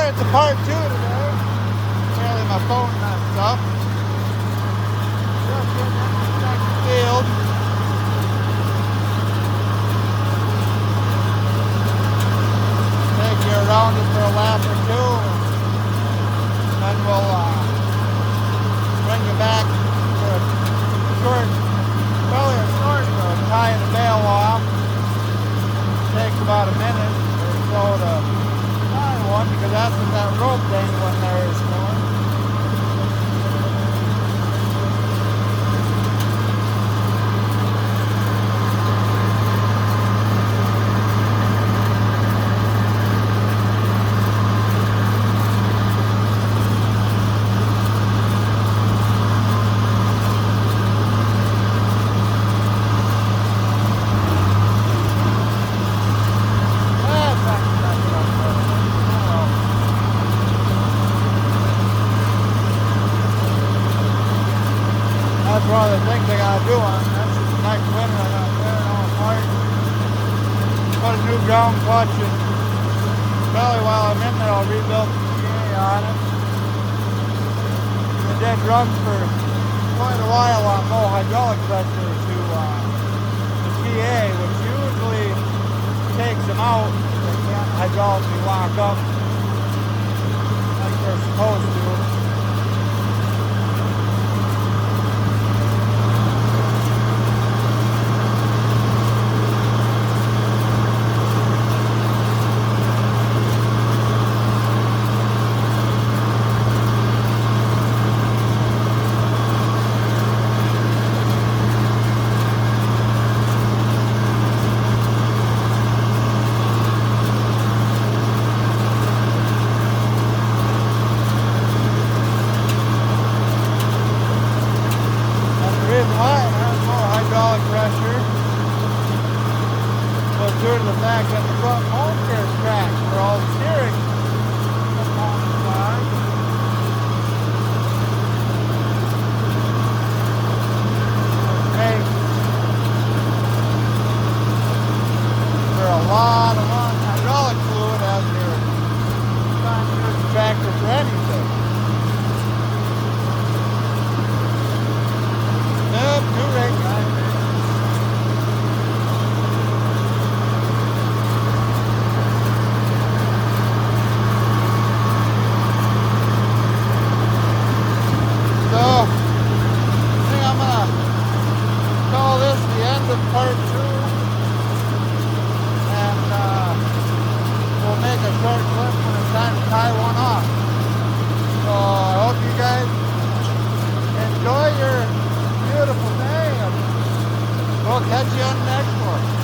sorry it's a part 2 today. Apparently my phone messed up. Just getting into the next field. Take you around it for a lap or two. And then we'll bring you back for a short, probably a short tying the bale off. Takes about a minute or so to tie one because that's what that rope dangling there is for. That's one of the things I gotta do on this. Next winter I gotta tear it all apart. Put a new ground clutch in. Probably while I'm in there I'll rebuild the TA on it. It did run for quite a while on low hydraulic pressure to the TA, which usually takes them out. They can't hydraulically lock up like they're supposed to. Pressure was due to the fact that the front home care is cracked where all the steering components are. It makes for a lot of hydraulic fluid as you're trying to use the tractor for anything. Nope, new rate guys. Part 2, and we'll make a short clip when it's time to tie one off. So I hope you guys enjoy your beautiful day, and we'll catch you on the next one.